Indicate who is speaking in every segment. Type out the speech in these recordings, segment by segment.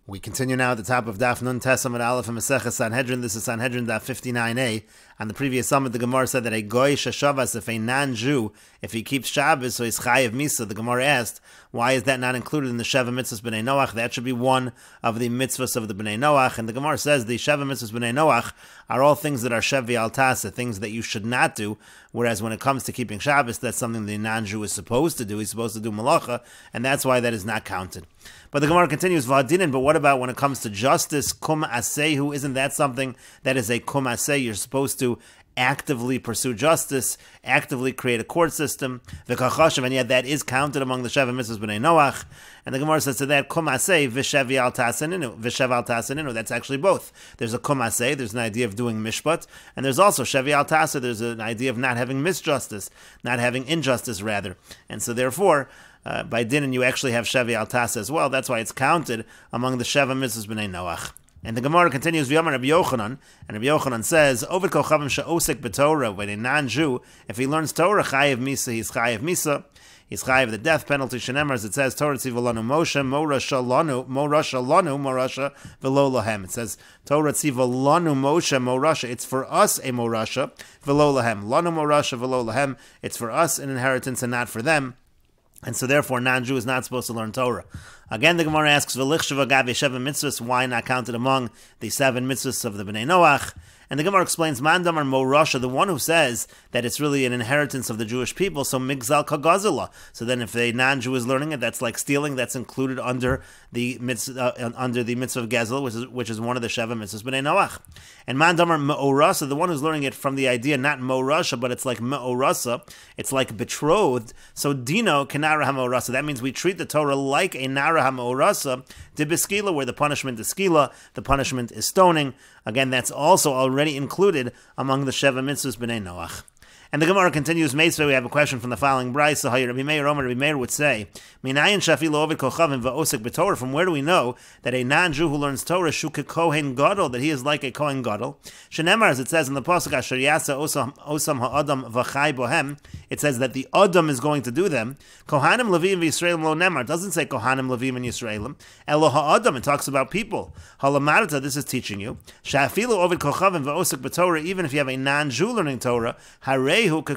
Speaker 1: We continue now at the top of Daf Nun Tes Amud Aleph and Mesechet Sanhedrin. This is Sanhedrin Daf 59a. On the previous summit, the Gemara said that a goy sheshavas, if a non-Jew, if he keeps Shabbos, so he's chayiv misa. The Gemara asked, why is that not included in the Sheva mitzvahs b'nei Noach? That should be one of the mitzvahs of the b'nei Noach. And the Gemara says the Sheva mitzvahs b'nei Noach are all things that are shevi al tasa, things that you should not do. Whereas when it comes to keeping Shabbos, that's something the non-Jew is supposed to do. He's supposed to do malacha, and that's why that is not counted. But the Gemara continues, V'adinin, but what about when it comes to justice, kum asehu? Isn't that something that is a kum aseh? You're supposed to actively pursue justice, actively create a court system, v'kachashav, and yet that is counted among the Sheva mitzvahs b'nei Noach. And the Gemara says to that, kum aseh v'shevi al tasaninu, that's actually both. There's a kum aseh, there's an idea of doing mishpat, and there's also shevi al tasa, there's an idea of not having misjustice, not having injustice rather. And so therefore, by dinin, you actually have shevi al tasa as well. That's why it's counted among the Sheva mitzvahs b'nei Noach. And the Gemara continues, V'yamar Rabbi Yochanan, and Rabbi Yochanan says, Ovid kochavim she'osek b'Torah, when a non-Jew, if he learns Torah, chayiv misa, he's chayiv misa, he's chayiv the death penalty, shenemar, as it says, Torah tzivolanu Moshe, morasha v'lo lahem. It says, Torah tzivolanu Moshe, morasha, it's for us a morasha, v'lo lahem. Lanu morasha, v'lo lahem, it's for us an inheritance and not for them. And so therefore, non-Jew is not supposed to learn Torah. Again, the Gemara asks, V'lichshava gavi sheva mitzvahs, why not counted among the 7 mitzvahs of the Bnei Noach? And the Gemara explains, Man damar mo rasha, the one who says that it's really an inheritance of the Jewish people, so migzal kagazila. So then if a non-Jew is learning it, that's like stealing, that's included under the mitzvah of gezel, which is one of the Sheva mitzvahs Bnei Noach. And Man damar me'orasa, the one who's learning it from the idea, not mo'rasha, but it's like me'orasa, it's like betrothed. So dino kenara ha'me'orasa, that means we treat the Torah like a nara ha'me'orasa, dibeskila, where the punishment is skila, the punishment is stoning. Again, that's also already included among the Sheva mitzvahs b'nei Noach. And the Gemara continues, Meisvei, we have a question from the following brayso. Rabbi Meir would say, Minayin shafilo ovid kochavim va'osek b'Torah, from where do we know that a non-Jew who learns Torah, shuka kohen gadol, that he is like a kohen gadol? Shenemar, as it says in the pasuk, asher yasa osam ha'adam v'chai bohem, it says that the adam is going to do them. Kohanim levim v'Yisraelim lo nemar, it doesn't say kohanim levim and Yisraelim. Elo ha'adam, it talks about people. Halamarta, this is teaching you. Shafilo ovid kochavim va'osek b'Torah, even if you have a non-Jew learning Torah, he's like a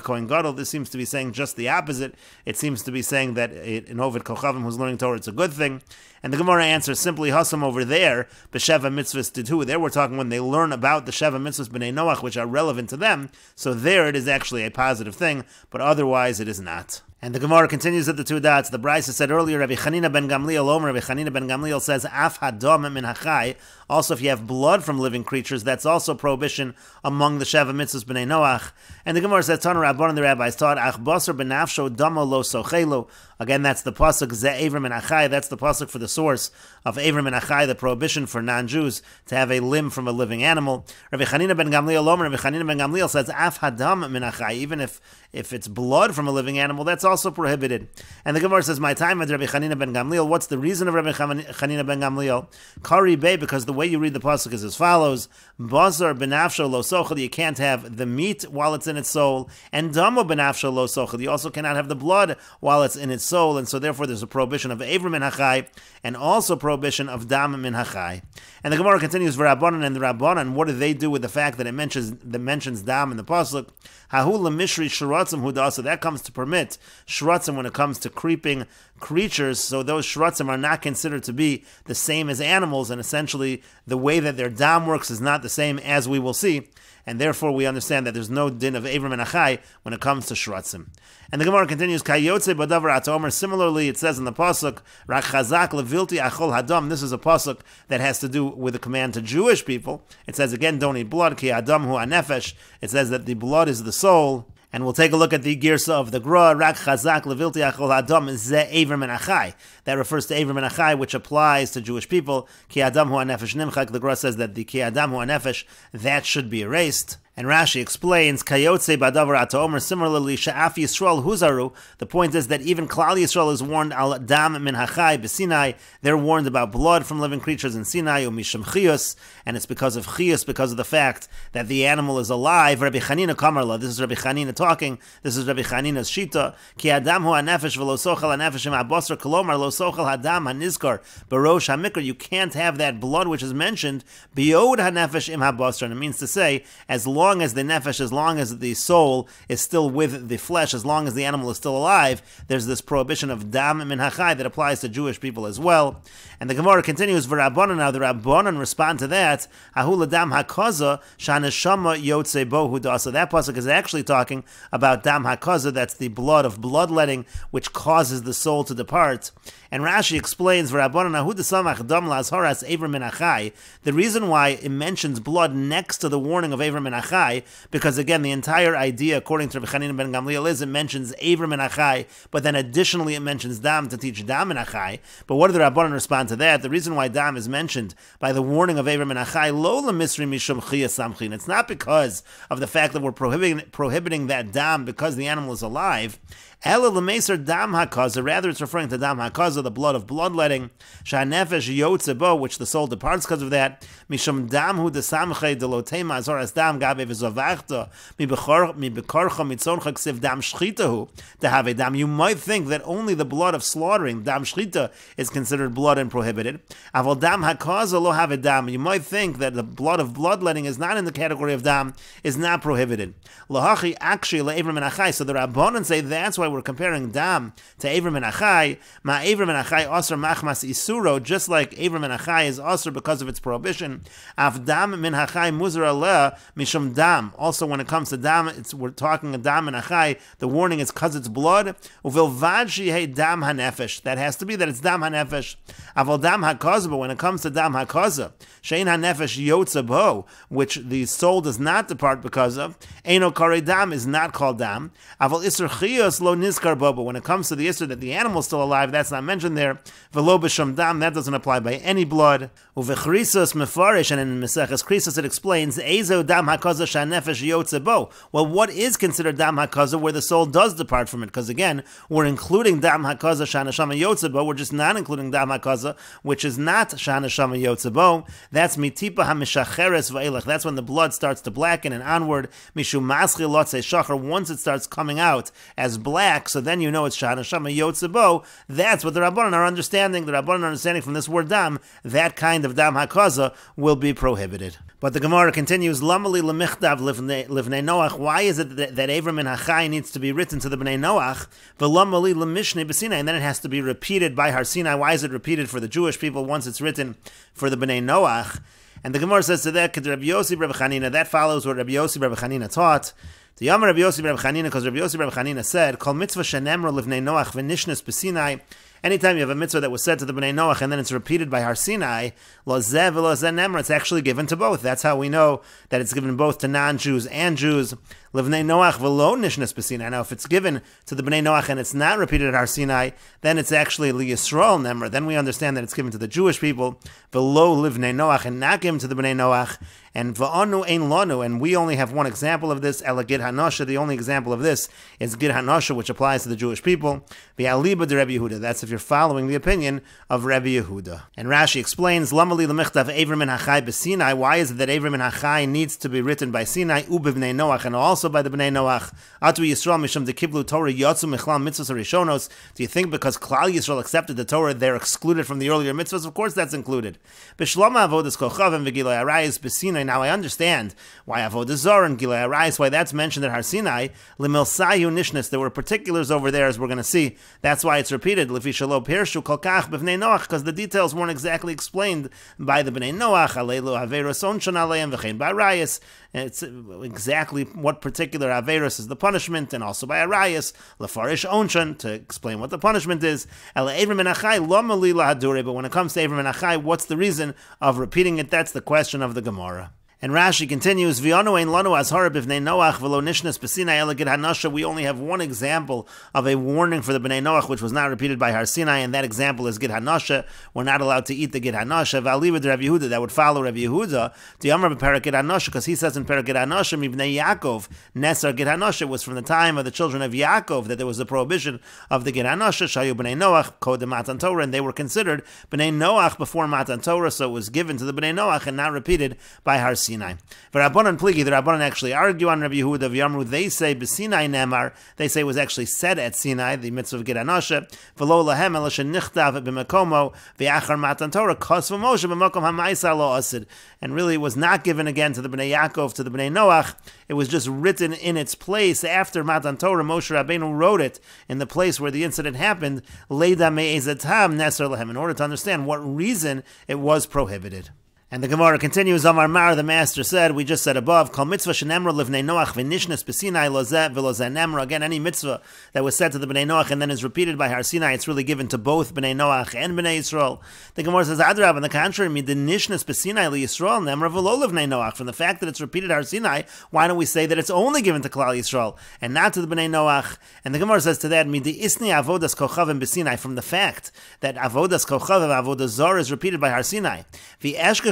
Speaker 1: Kohen Gadol. This seems to be saying just the opposite. It seems to be saying that in Ovid Kochavim who's learning Torah, it's a good thing. And the Gemara answers simply, Hasam over there, B'Sheva mitzvahs did who? There we're talking when they learn about the Sheva mitzvahs b'nei Noach, which are relevant to them. So there it is actually a positive thing, but otherwise it is not. And the Gemara continues at the 2 dots. The Brisa said earlier, Rabbi Chanina ben Gamliel, Rabbi Chanina ben Gamliel says, Af hadam min hachai. Also, if you have blood from living creatures, that's also prohibition among the Sheva mitzvahs b'nei Noach. And the Gemara says, Tana Rabban, and the rabbis taught, Ach basar benafsho damo lo sochelo. Again, that's the pasuk ze Avram and Achai. That's the pasuk for the source of Avram and Achai, the prohibition for non-Jews to have a limb from a living animal. Rabbi Chanina ben Gamliel, Rabbi Chanina ben Gamliel says, Af hadam min hachai. Even if it's blood from a living animal, that's also prohibited. And the Gemara says, my time with Rabbi Chanina ben Gamliel. What's the reason of Rabbi Chanina ben Gamliel? Kari Bey, because the way you read the pasuk is as follows: Basar benafsho lo sochel. You can't have the meat while it's in its soul, and damo benafsho lo sochel. You also cannot have the blood while it's in its soul, and so therefore there's a prohibition of Avram min hachai, and also prohibition of dam min hachai. And the Gemara continues, V'Rabbanan, and the Rabbanan, what do they do with the fact that it mentions dam in the pasuk? Hahu lemishri shratzim hudasa. That comes to permit shratzim when it comes to creeping creatures. So those shratzim are not considered to be the same as animals, and essentially the way that their dam works is not the same, as we will see. And therefore we understand that there's no din of Avram and Achai when it comes to shratzim. And the Gemara continues, Kayotze badavar atomer. Similarly, it says in the pasuk, Rak chazak levilti achol hadam. This is a pasuk that has to do with the command to Jewish people. It says again, don't eat blood. Ki adam hu anefesh. It says that the blood is the soul. And we'll take a look at the girsa of the Gra, Rak chazak levilti achol hadam, ze Avram and Achai. That refers to Avram and Achai, which applies to Jewish people. Ki adam hu anefesh nimchak. The Gra says that the ki adam hu anefesh, that should be erased. And Rashi explains, Kayotze badavar atomer, similarly, Sha'af Yisrael huzaru. The point is that even Klal Yisrael is warned, al dam min hachai b'Sinai. They're warned about blood from living creatures in Sinai, umisham chiyus, and it's because of chiyus, because of the fact that the animal is alive. Rabbi Chanina Kamarla, this is Rabbi Chanina talking, this is Rabbi Chanina's shita. Ki adam hu hanefesh v'lo sochel hanefesh im habasar kolomar lo sochel hadam hanizkar barosh hamikra. You can't have that blood which is mentioned biod hanefesh im habasar. And it means to say, as long as the nefesh, as long as the soul is still with the flesh, as long as the animal is still alive, there's this prohibition of dam min hachai that applies to Jewish people as well. And the Gemara continues, v'Rabbanan, now the Rabbanan respond to that, ahu ladam hakaza shaneshama yotze bo huda. So that pasuk is actually talking about dam hakaza, that's the blood of bloodletting, which causes the soul to depart. And Rashi explains, v'Rabbanan ahu desamach dam lazharas evrim min hachai. The reason why it mentions blood next to the warning of evrim min hachai, because again, the entire idea, according to Rabbi Chanina ben Gamliel, is it mentions evrim min hachai, but then additionally it mentions dam to teach dam min hachai. But what do the Rabbanan respond to that? The reason why dam is mentioned by the warning of evrim min hachai, lo lemisri mishum chiyas samchin. It's not because of the fact that we're prohibiting that dam because the animal is alive. Ela lemeser dam hakaza. Rather, it's referring to dam hakaza, the blood of bloodletting. Shanefesh yotze bo, which the soul departs because of that. Mishum dam hu desamche delotema azoras dam gabe v'zavachta mi bekorcha mitzoncha ksiv dam shchitahu tehave dam. You might think that only the blood of slaughtering, dam shchita, is considered blood and prohibited. Aval dam hakaza lo have dam. You might think that the blood of bloodletting is not in the category of dam, is not prohibited. Lahachi akshi le'evrim min hachai. So the Rabbanan say that's why we're comparing dam to evrim min hachai. Ma evrim min hachai asr machmas isuro, just like evrim min hachai is asr because of its prohibition. Af dam min hachai muzar aleh mishum dam. Also, when it comes to dam, we're talking a dam min hachai. The warning is because it's blood. Uvilvad shehei dam hanefesh. That has to be that it's dam hanefesh. Aval dam hakaza. But when it comes to dam hakaza, shein hanefesh yotze bo, which the soul does not depart because of, eino kare dam is not called dam. Aval isur chiyos lo nizkar bo. But when it comes to the isur that the animal is still alive, that's not mentioned there. Velo b'shum dam, that doesn't apply by any blood. Uvechrisos mefarish, and in Meseches Krisos it explains ezo dam hakaza shanefesh yotze bo. Well, what is considered dam hakaza where the soul does depart from it? Because again, we're including dam hakaza shaneshama yotze bo. We're just not including dam hakaza, which is not shaneshama yotze bo. That's mitipa hamishacheres va'elech. That's when the blood starts to blacken and onward. Mishu maschi lotze shachar. Once it starts coming out as black, so then you know it's shaneshama yotze bo. That's what the Rabbanan are understanding. The Rabbanan are understanding from this word dam, that kind of dam hakaza will be prohibited. But the Gemara continues, Lamali lemichtav livnei Noach. Why is it that evrim min hachai needs to be written to the bnei Noach? V'lamali lemishne b'Sinai, and then it has to be repeated by Har Sinai. Why is it repeated for the Jewish people once it's written for the bnei Noach? And the Gemara says to that, Rabbi Yossi Rabbi Chanina, that follows what Rabbi Yossi Rabbi Chanina taught. The Yom Rabbi Yossi Rabbi Chanina, because Rabbi Yossi Rabbi Chanina said, Kol mitzvah shenemra livnei Noach v'nishnes b'Sinai. Anytime you have a mitzvah that was said to the Bnei Noach and then it's repeated by Har Sinai, lo zeh v'lo zeh nemra, it's actually given to both. That's how we know that it's given both to non-Jews and Jews. Livnei Noach v'lo nishnes b'Sinai. Now, if it's given to the Bnei Noach and it's not repeated at Har Sinai, then it's actually li Yisrael nemra. Then we understand that it's given to the Jewish people. V'lo livnei Noach, and not given to the Bnei Noach. And v'anu ein lanu, and we only have one example of this. Ela gid hanosha. The only example of this is gid hanosha, which applies to the Jewish people. V'aliba de Rabbi Yehuda. That's if you're following the opinion of Rabbi Yehuda. And Rashi explains, Lamali lemichtav evrim min hachai b'Sinai. Why is it that evrim min hachai needs to be written by Sinai, ubivnei Noach, and also by the Bnei Noach? Atu Yisrael mishum dekiblu Torah yotzu michlam mitzvos harishonos. Do you think because Klal Yisrael accepted the Torah, they're excluded from the earlier mitzvahs? Of course, that's included. B'shlama avodas kochavim v'giloi arayis b'Sinai. Now I understand why avodah zarah and giloi arayis, why that's mentioned at Har Sinai. Limilsayu nishnes. There were particulars over there, as we're going to see. That's why it's repeated. Lefi shelo pirshu kol kach b'vnei Noach, because the details weren't exactly explained by the Bnei Noach. Aleilu averos onshon aleim v'chein ba'arayis. It's exactly what particular averos is the punishment, and also by arayis lefarish onshon, to explain what the punishment is. Ela evrim min hachai lo mali lahadure. But when it comes to evrim min hachai, what's the reason of repeating it? That's the question of the Gemara. And Rashi continues, V'yanu ein lanu azhara b'vnei Noach v'lo nishnas b'Sinai ela gid hanasha. We only have one example of a warning for the Bnei Noach, which was not repeated by Har Sinai, and that example is gid hanasha. We're not allowed to eat the gid hanasha. V'aliva de Rav Yehuda, that would follow Rav Yehuda, D'yamar b'perak gid hanasha, because he says in perak gid hanasha, mibnei Yaakov, nesar gid hanasha. It was from the time of the children of Yaakov that there was a prohibition of the gid hanasha, shayu b'nei Noach, kodem matan Torah, and they were considered Bnei Noach before matan Torah, so it was given to the Bnei Noach and not repeated by Har Sinai. V'Rabbanan pligi, the Rabbanan actually argue on Rabbi Yehuda of Yamru. They say b'Sinai nemar. They say it was actually said at Sinai, the mitzvah of gid hanasha. V'lo lahem ela shenichtav b'makomo v'achar matan Torah kos v'Moshe b'makom ha'maisa lo asid. And really, it was not given again to the Bnei Yaakov, to the Bnei Noach. It was just written in its place after matan Torah. Moshe Rabbeinu wrote it in the place where the incident happened. Leida me'ezatam neser lahem, in order to understand what reason it was prohibited. And the Gemara continues, Amar Mar, the master said, we just said above, Kol mitzvah shenemra livnei Noach v'nishnas b'Sinai lozeh v'lozeh nemra. Again, any mitzvah that was said to the Bnei Noach and then is repeated by Har Sinai, it's really given to both Bnei Noach and Bnei Yisrael. The Gemara says, Adrab, on the contrary, midinishnas b'Sinai liYisrael nemra v'lo livnei Noach. From the fact that it's repeated Har Sinai, why don't we say that it's only given to Klal Yisrael and not to the Bnei Noach? And the Gemara says to that, midi isni avodas kochavim b'Sinai, from the fact that avodas kochavim, avodas zor, is repeated by Har Sinai.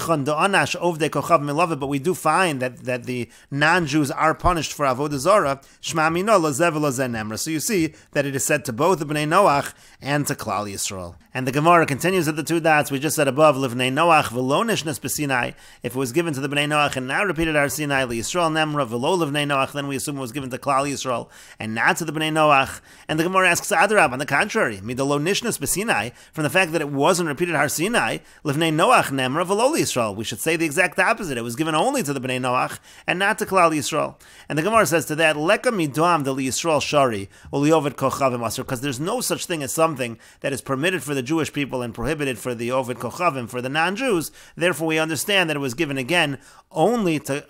Speaker 1: But we do find that the non-Jews are punished for avodah zarah. So you see that it is said to both the Bnei Noach and to Klal Yisrael. And the Gemara continues at the two dots we just said above, Livnei Noach v'lo nishnas b'Sinai. If it was given to the Bnei Noach and now repeated Har Sinai, Yisrael nemra v'lo Livnei Noach, then we assume it was given to Klal Yisrael and not to the Bnei Noach. And the Gemara asks Adrab, on the contrary, midalo nishnas b'Sinai, from the fact that it wasn't repeated Har Sinai, Livnei Noach nemra v'lo Yisrael. We should say the exact opposite. It was given only to the Bnei Noach and not to Klal Yisrael. And the Gemara says to that, Leka midam de Yisrael shari uliovet kochavim asur, because there's no such thing as something that is permitted for the Jewish people and prohibited for the ovid kochavim, for the non-Jews. Therefore, we understand that it was given again only to.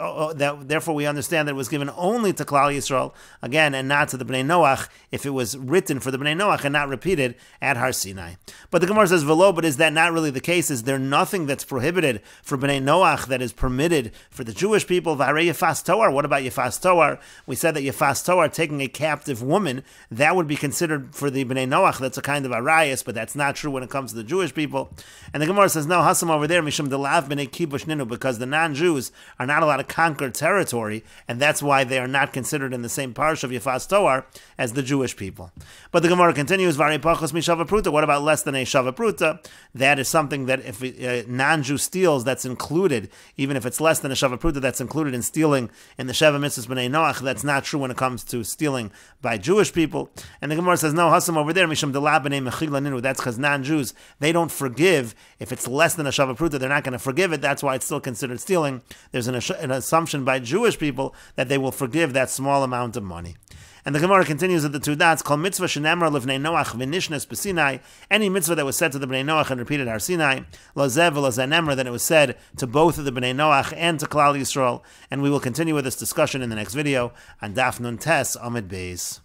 Speaker 1: Therefore, we understand that it was given only to Klal Yisrael again and not to the Bnei Noach. If it was written for the Bnei Noach and not repeated at Har Sinai. But the Gemara says velo, but is that not really the case? Is there nothing that's prohibited for Bnei Noach that is permitted for the Jewish people? V'harei Yefas Toar. What about Yefas Toar? We said that Yefas Toar, taking a captive woman, that would be considered for the Bnei Noach. That's a kind of arayas, but that's not true when it comes to the Jewish people. And the Gemara says, no, Hasam over there, Mishum Delav Bnei Kibush Ninu, because the non-Jews are not allowed to conquer territory, and that's why they are not considered in the same parsha of Yefas Toar as the Jewish people. But the Gemara continues, Vari Pachos Mishava Pruta. What about less than a Shava Pruta? That is something that if a non-Jew steals, that's included. Even if it's less than a Shava Pruta, that's included in stealing in the Sheva Mitzvahs B'nai Noach. That's not true when it comes to stealing by Jewish people. And the Gemara says, no, Hasam over there, Mishum Delab B'nai Mechila Ninu. That's because non-Jews, they don't forgive. If it's less than a Shava Pruta, they're not going to forgive it. That's why it's still considered stealing. There's an assumption by Jewish people that they will forgive that small amount of money. And the Gemara continues at the two dots, Kol mitzvah shenemar livnei Noach v'nishnas b'Sinai, any mitzvah that was said to the Bnei Noach and repeated Har Sinai, lozev v'lozeh nemra, then it was said to both of the Bnei Noach and to Klal Yisrael. And we will continue with this discussion in the next video on Daf Nun Tes Amid Beis.